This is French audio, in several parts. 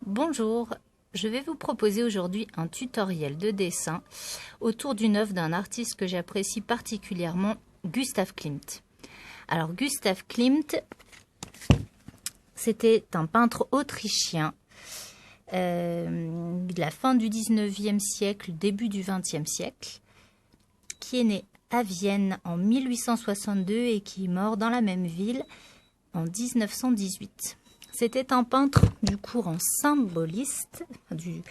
Bonjour, je vais vous proposer aujourd'hui un tutoriel de dessin autour d'une œuvre d'un artiste que j'apprécie particulièrement, Gustav Klimt. Alors Gustav Klimt, c'était un peintre autrichien de la fin du 19e siècle, début du 20e siècle, qui est né à Vienne en 1862 et qui est mort dans la même ville en 1918. C'était un peintre du courant symboliste, du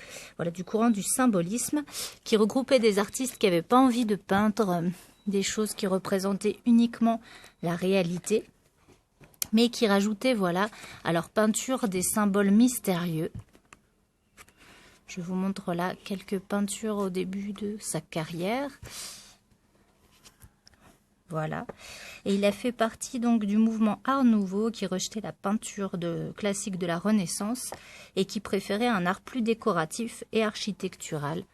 courant du symbolisme, qui regroupait des artistes qui n'avaient pas envie de peindre des choses qui représentaient uniquement la réalité, mais qui rajoutaient à leur peinture des symboles mystérieux. Je vous montre là quelques peintures au début de sa carrière. Voilà. Et il a fait partie donc du mouvement Art Nouveau qui rejetait la peinture classique de la Renaissance et qui préférait un art plus décoratif et architectural,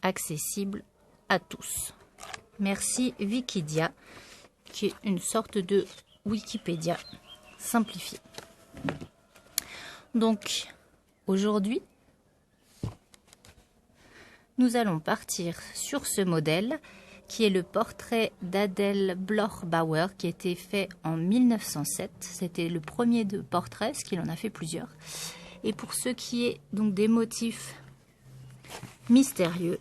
accessible à tous. Merci Wikidia, qui est une sorte de Wikipédia simplifiée. Donc, aujourd'hui, nous allons partir sur ce modèle qui est le portrait d'Adele Bloch-Bauer, qui a été fait en 1907. C'était le premier de portrait, parce qu'il en a fait plusieurs. Et pour ce qui est donc des motifs mystérieux,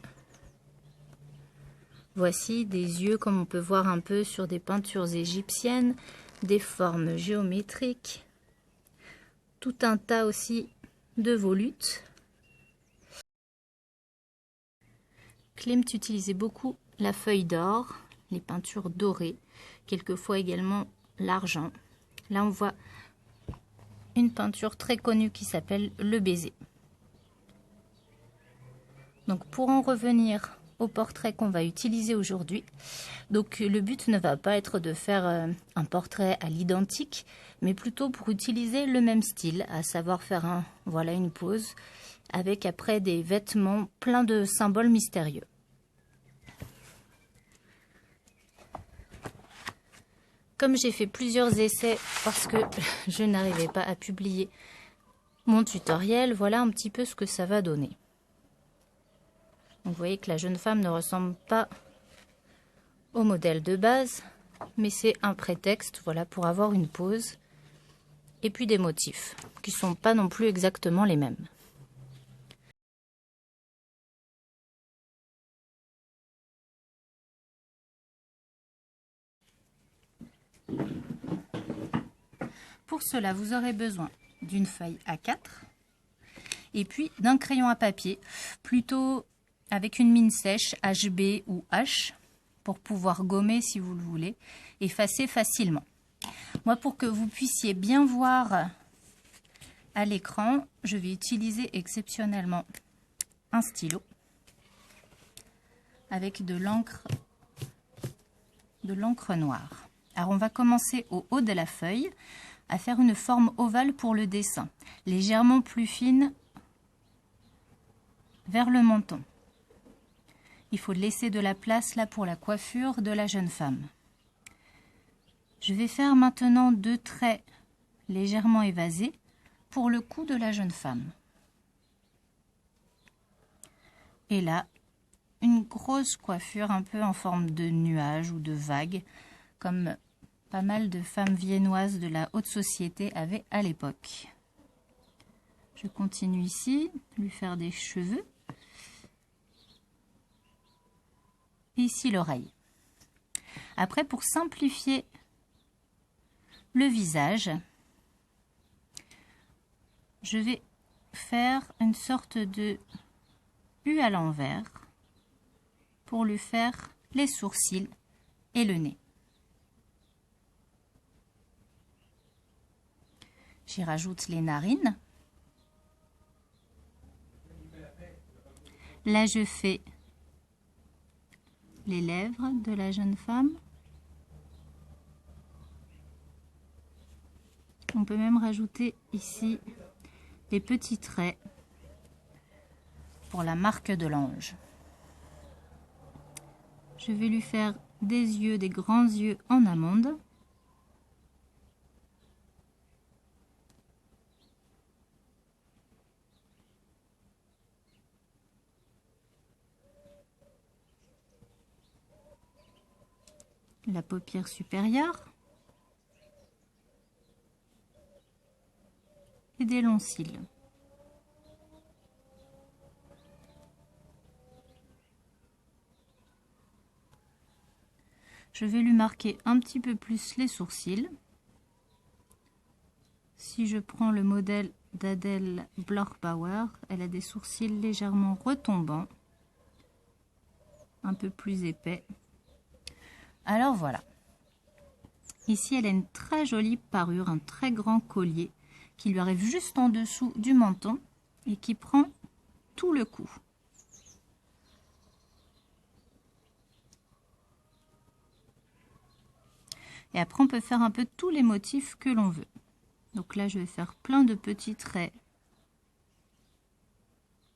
voici des yeux comme on peut voir un peu sur des peintures égyptiennes, des formes géométriques, tout un tas aussi de volutes. Klimt utilisait beaucoup la feuille d'or, les peintures dorées, quelquefois également l'argent. Là, on voit une peinture très connue qui s'appelle Le Baiser. Donc, pour en revenir au portrait qu'on va utiliser aujourd'hui, donc le but ne va pas être de faire un portrait à l'identique, mais plutôt pour utiliser le même style, à savoir faire une pose avec après des vêtements pleins de symboles mystérieux. Comme j'ai fait plusieurs essais parce que je n'arrivais pas à publier mon tutoriel, voilà un petit peu ce que ça va donner. Donc vous voyez que la jeune femme ne ressemble pas au modèle de base, mais c'est un prétexte pour avoir une pose et puis des motifs qui ne sont pas non plus exactement les mêmes. Pour cela, vous aurez besoin d'une feuille A4 et puis d'un crayon à papier, plutôt avec une mine sèche HB ou H, pour pouvoir gommer si vous le voulez, effacer facilement. Moi, pour que vous puissiez bien voir à l'écran, je vais utiliser exceptionnellement un stylo avec de l'encre noire. Alors, on va commencer au haut de la feuille à faire une forme ovale pour le dessin, légèrement plus fine vers le menton. Il faut laisser de la place là pour la coiffure de la jeune femme. Je vais faire maintenant 2 traits légèrement évasés pour le cou de la jeune femme. Et là, une grosse coiffure un peu en forme de nuage ou de vague, comme pas mal de femmes viennoises de la haute société avaient à l'époque. Je continue ici, lui faire des cheveux. Et ici l'oreille. Après, pour simplifier le visage, je vais faire une sorte de U à l'envers pour lui faire les sourcils et le nez. J'y rajoute les narines. Là, je fais les lèvres de la jeune femme. On peut même rajouter ici des petits traits pour la marque de l'ange. Je vais lui faire des grands yeux en amande. la paupière supérieure et des longs cils. Je vais lui marquer un petit peu plus les sourcils. Si je prends le modèle d'Adèle Bloch-Bauer, elle a des sourcils légèrement retombants, un peu plus épais. Alors voilà. Ici, elle a une très jolie parure, un très grand collier qui lui arrive juste en dessous du menton et qui prend tout le cou. Et après, on peut faire un peu tous les motifs que l'on veut. Donc là, je vais faire plein de petits traits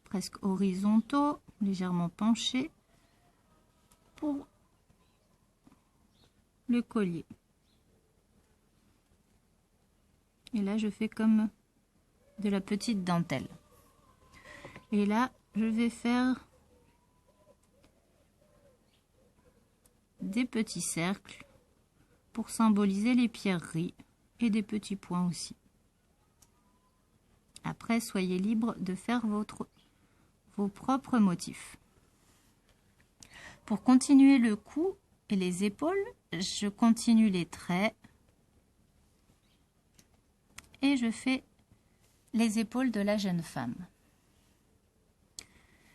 presque horizontaux, légèrement penchés pour le collier. Et là, je fais comme de la petite dentelle. Et là, je vais faire des petits cercles pour symboliser les pierreries et des petits points aussi. Après, soyez libre de faire vos propres motifs. Pour continuer le cou et les épaules, je continue les traits et je fais les épaules de la jeune femme.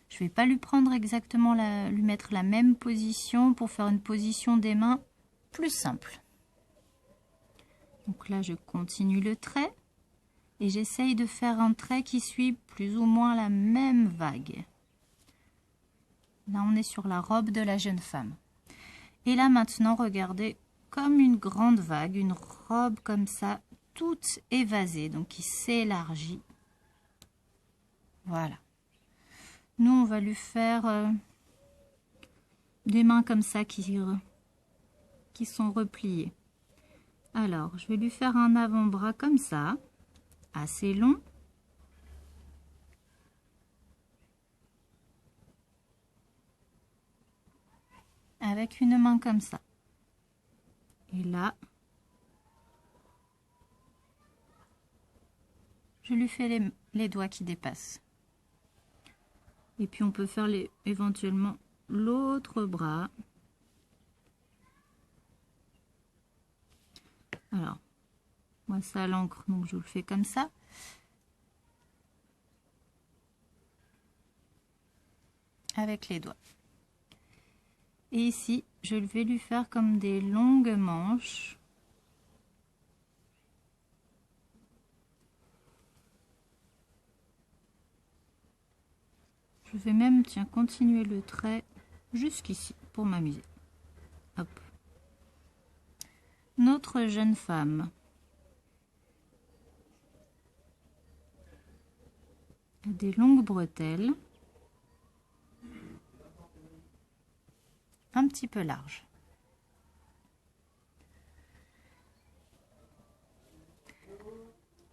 Je ne vais pas lui prendre exactement lui mettre la même position pour faire une position des mains plus simple. Donc là, je continue le trait et j'essaye de faire un trait qui suit plus ou moins la même vague. Là, on est sur la robe de la jeune femme. Et là, maintenant, regardez, comme une grande vague, une robe comme ça, toute évasée, donc qui s'élargit. Voilà. Nous, on va lui faire des mains comme ça qui sont repliées. Alors, je vais lui faire un avant-bras comme ça, assez long. Avec une main comme ça. Et là, je lui fais les doigts qui dépassent. Et puis on peut faire éventuellement l'autre bras. Alors, moi c'est à l'encre, donc je le fais comme ça. Avec les doigts. Et ici, je vais lui faire comme des longues manches. Je vais même, tiens, continuer le trait jusqu'ici pour m'amuser. Hop. Notre jeune femme. Des longues bretelles. Un petit peu large.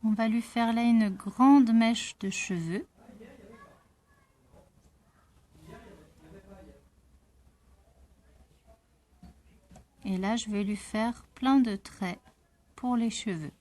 On va lui faire là une grande mèche de cheveux. Et là, je vais lui faire plein de traits pour les cheveux.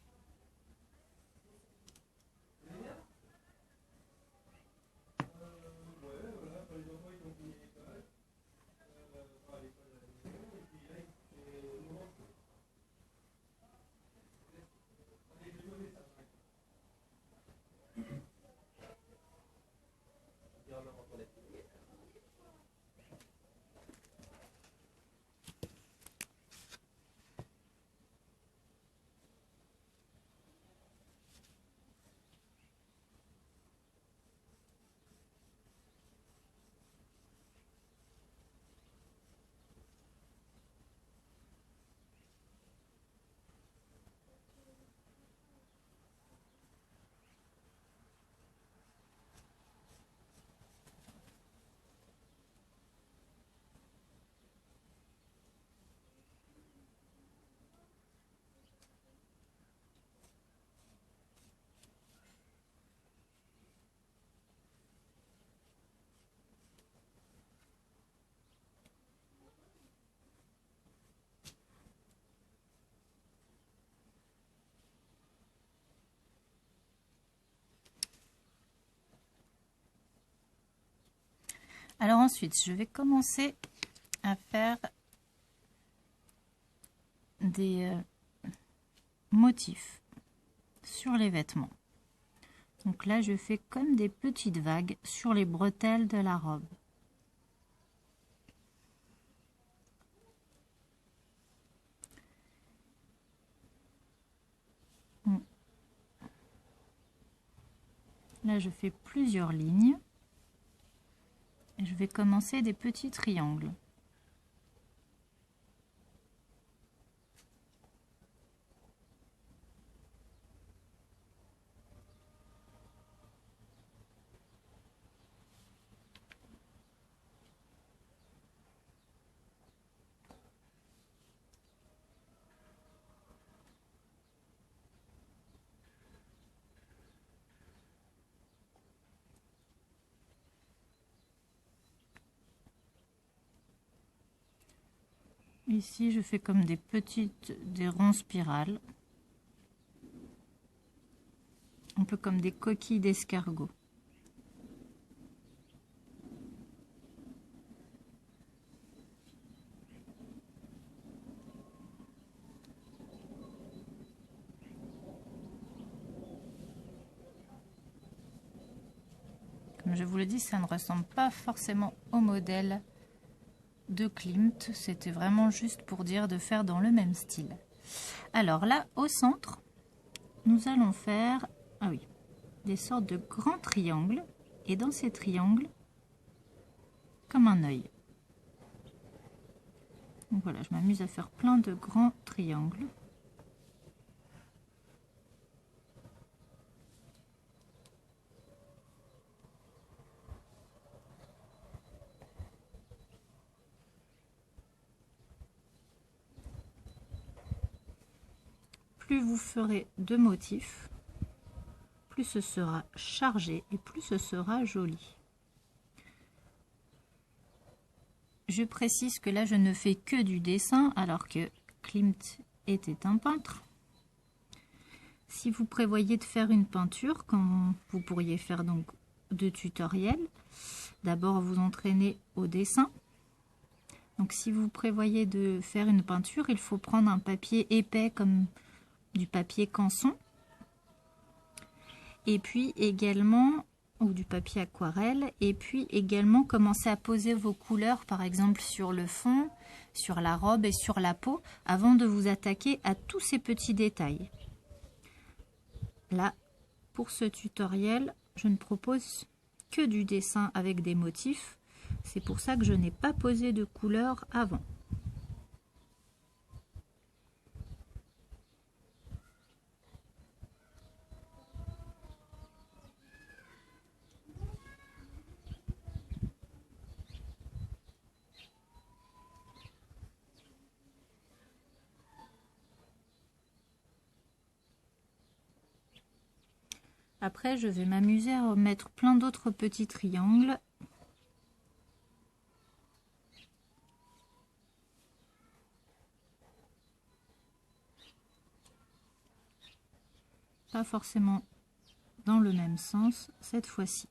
Alors ensuite, je vais commencer à faire des motifs sur les vêtements. Donc là, je fais comme des petites vagues sur les bretelles de la robe. Là, je fais plusieurs lignes et je vais commencer des petits triangles. Ici, je fais comme des ronds spirales, un peu comme des coquilles d'escargot. Comme je vous le dis, ça ne ressemble pas forcément au modèle de Klimt. C'était vraiment juste pour dire de faire dans le même style. Alors là, au centre, nous allons faire des sortes de grands triangles. Et dans ces triangles, comme un œil. Donc voilà, je m'amuse à faire plein de grands triangles. Plus vous ferez de motifs, plus ce sera chargé et plus ce sera joli. Je précise que là, je ne fais que du dessin, alors que Klimt était un peintre. Si vous prévoyez de faire une peinture, comme vous pourriez faire donc 2 tutoriels, d'abord vous entraînez au dessin. Donc si vous prévoyez de faire une peinture, il faut prendre un papier épais comme du papier canson. Et puis également, ou du papier aquarelle, et puis également commencer à poser vos couleurs, par exemple sur le fond, sur la robe et sur la peau, avant de vous attaquer à tous ces petits détails. Là, pour ce tutoriel, je ne propose que du dessin avec des motifs. C'est pour ça que je n'ai pas posé de couleurs avant. Après, je vais m'amuser à remettre plein d'autres petits triangles. Pas forcément dans le même sens cette fois-ci.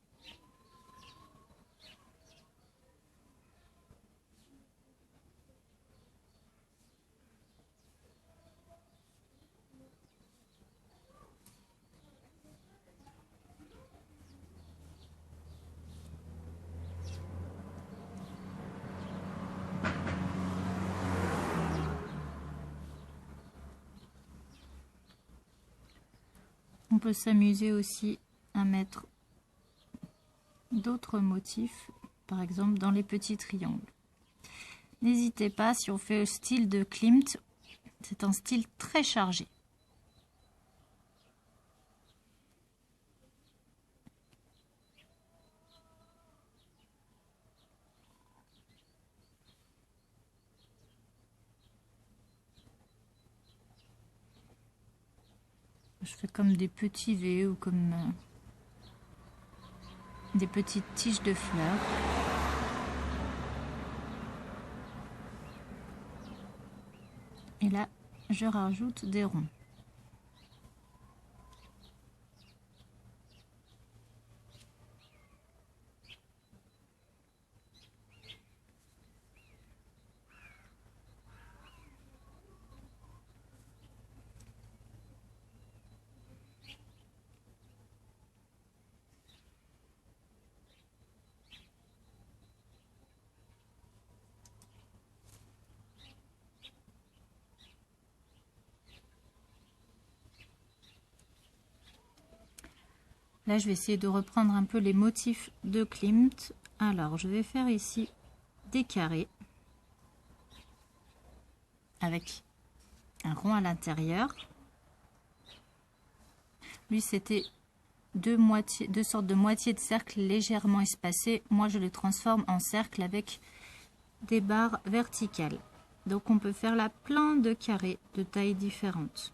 On peut s'amuser aussi à mettre d'autres motifs, par exemple dans les petits triangles. N'hésitez pas, si on fait le style de Klimt, c'est un style très chargé. Je fais comme des petits V ou comme des petites tiges de fleurs. Et là, je rajoute des ronds. Là, je vais essayer de reprendre un peu les motifs de Klimt. Alors, je vais faire ici des carrés avec un rond à l'intérieur. Lui, c'était deux sortes de moitiés de cercle légèrement espacées. Moi, je les transforme en cercle avec des barres verticales. Donc, on peut faire là plein de carrés de tailles différentes.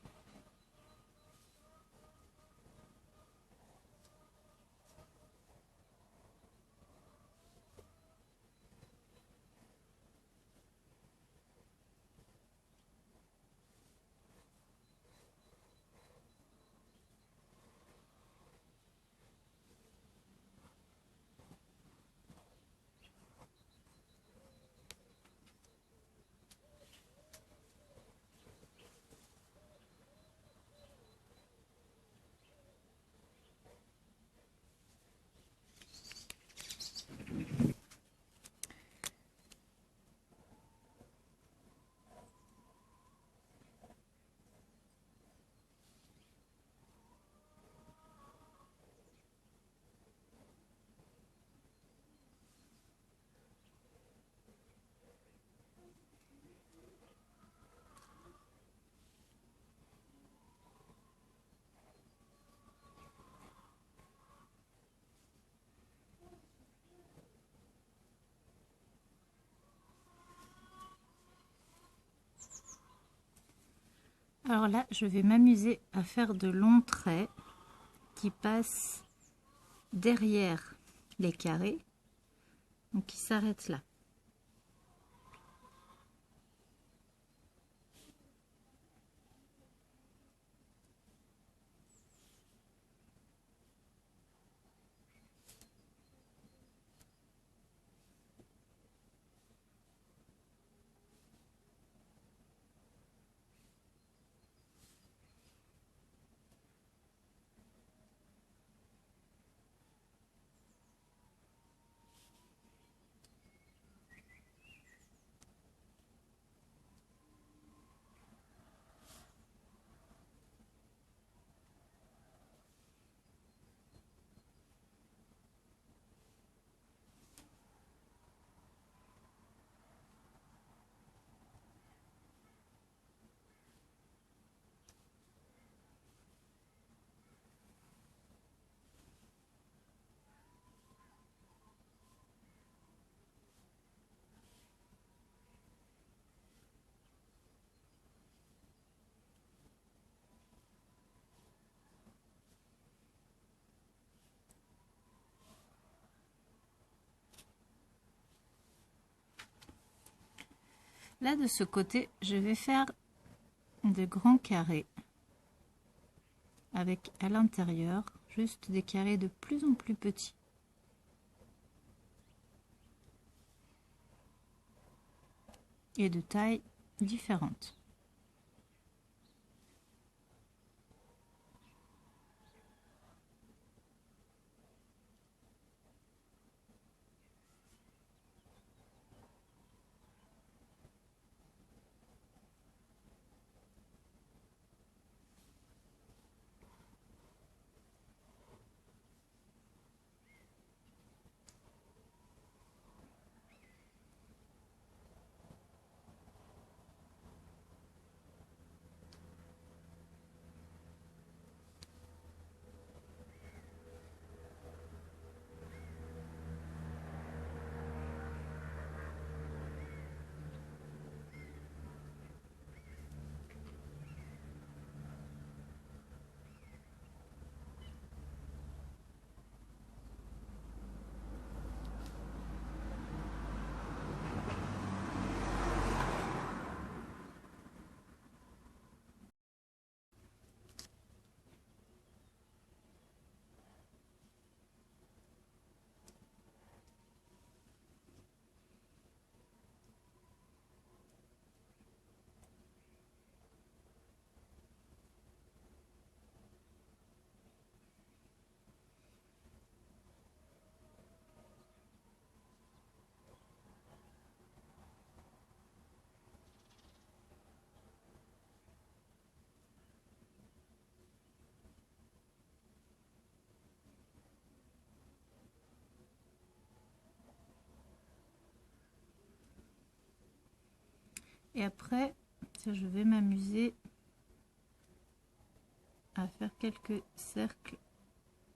Alors là, je vais m'amuser à faire de longs traits qui passent derrière les carrés, donc qui s'arrêtent là. Là, de ce côté, je vais faire de grands carrés avec à l'intérieur juste des carrés de plus en plus petits. Et de tailles différentes. Et après, je vais m'amuser à faire quelques cercles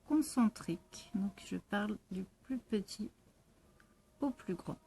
concentriques. Donc je parle du plus petit au plus grand.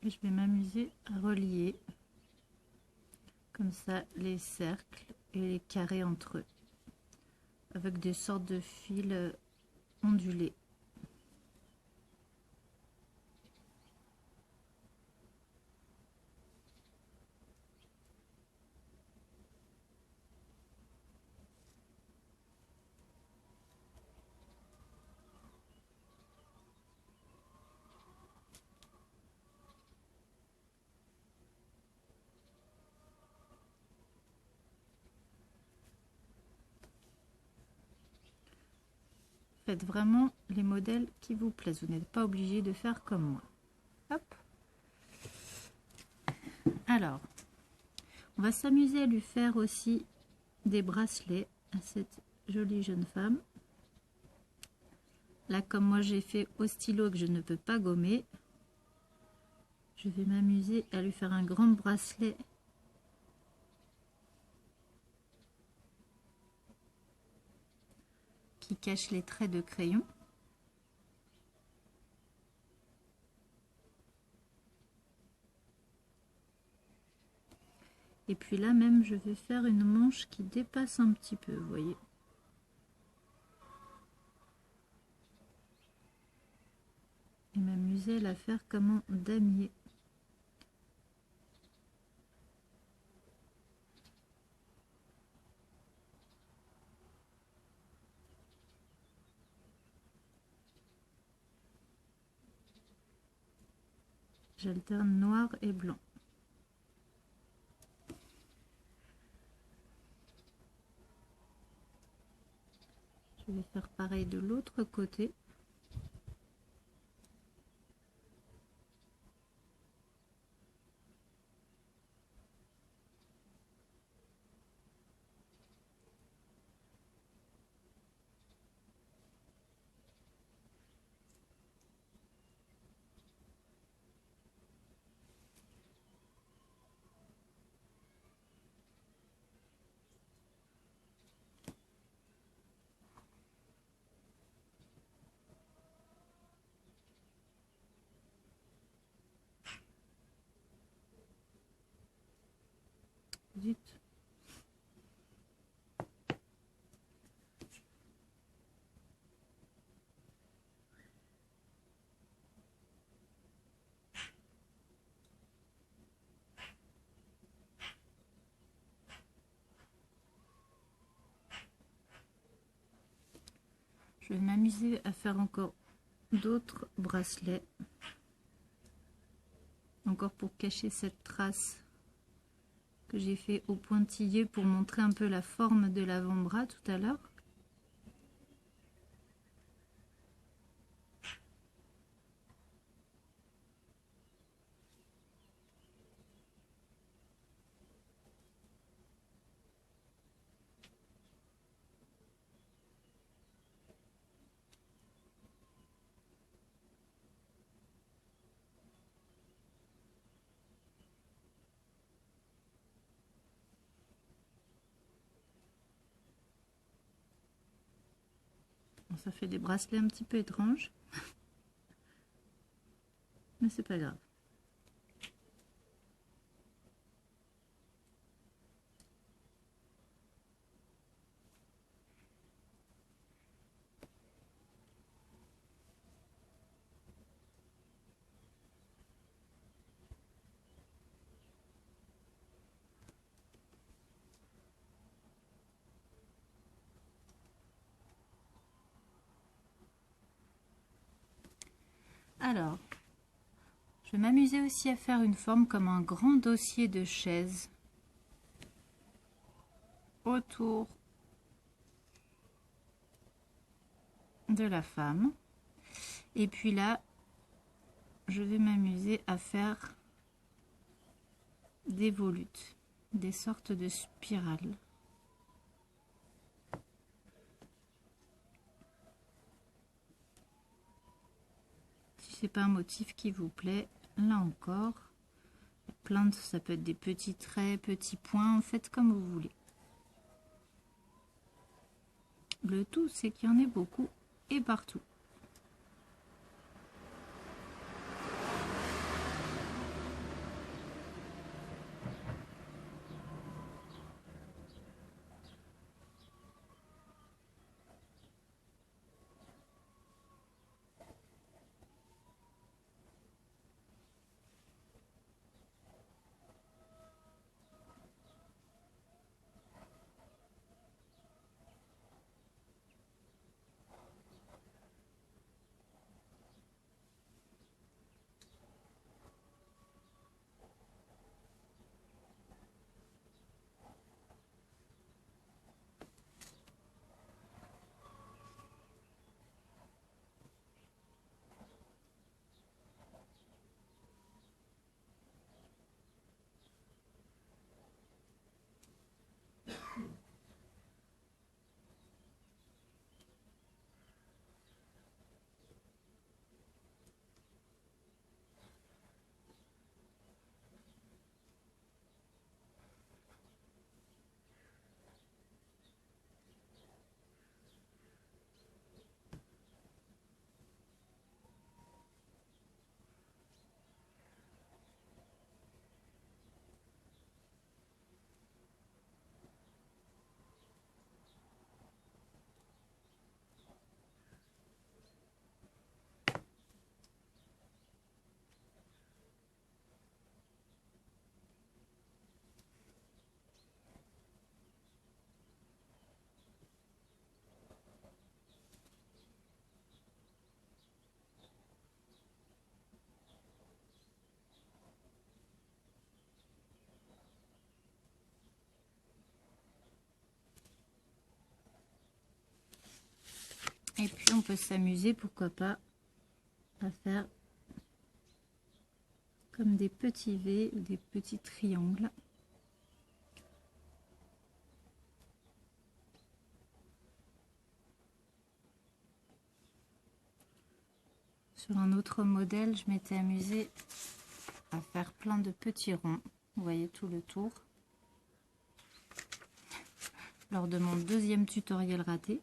Et je vais m'amuser à relier comme ça les cercles et les carrés entre eux avec des sortes de fils ondulés. Faites vraiment les modèles qui vous plaisent. Vous n'êtes pas obligé de faire comme moi. Hop. Alors, on va s'amuser à lui faire aussi des bracelets à cette jolie jeune femme. Là, comme moi j'ai fait au stylo que je ne peux pas gommer, je vais m'amuser à lui faire un grand bracelet qui cache les traits de crayon. Et puis là même, je vais faire une manche qui dépasse un petit peu, vous voyez. Et m'amuser à la faire comme un damier. J'alterne noir et blanc. Je vais faire pareil de l'autre côté. Zut. Je vais m'amuser à faire encore d'autres bracelets. Encore pour cacher cette trace que j'ai fait au pointillé pour montrer un peu la forme de l'avant-bras tout à l'heure. Bon, ça fait des bracelets un petit peu étranges, mais c'est pas grave. Alors, je vais m'amuser aussi à faire une forme comme un grand dossier de chaise autour de la femme. Et puis là, je vais m'amuser à faire des volutes, des sortes de spirales. Si c'est pas un motif qui vous plaît, là encore, plein de, ça peut être des petits traits, petits points, faites comme vous voulez. Le tout, c'est qu'il y en ait beaucoup et partout. Et puis on peut s'amuser, pourquoi pas, à faire comme des petits V ou des petits triangles. Sur un autre modèle, je m'étais amusée à faire plein de petits ronds. Vous voyez tout le tour. Lors de mon deuxième tutoriel raté.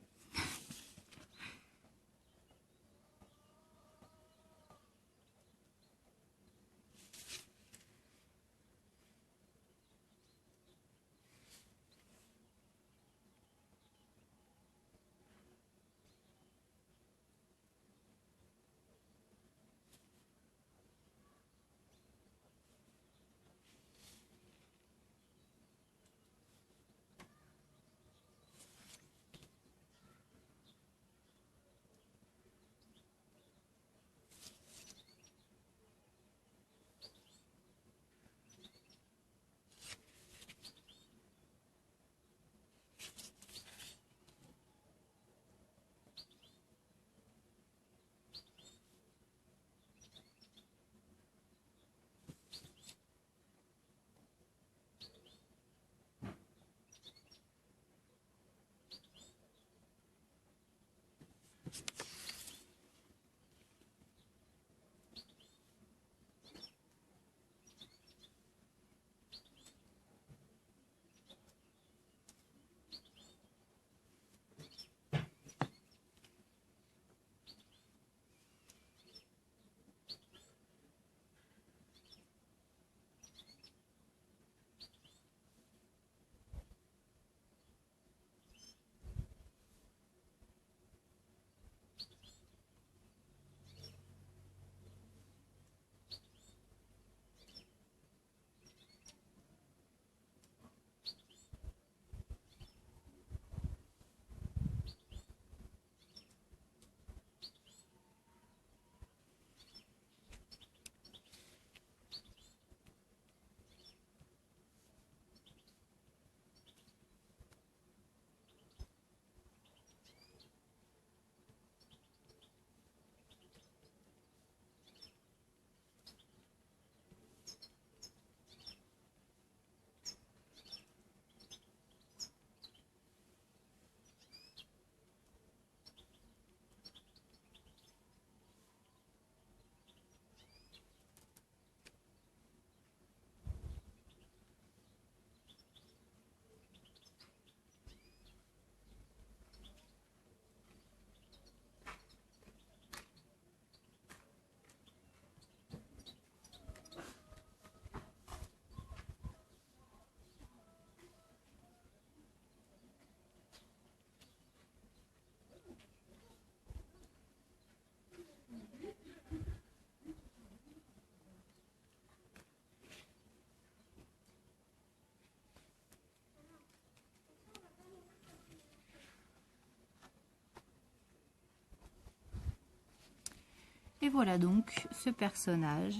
Et voilà donc ce personnage.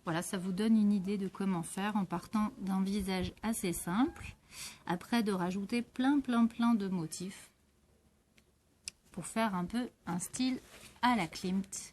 Voilà, ça vous donne une idée de comment faire en partant d'un visage assez simple. Après, de rajouter plein de motifs pour faire un peu un style à la Klimt.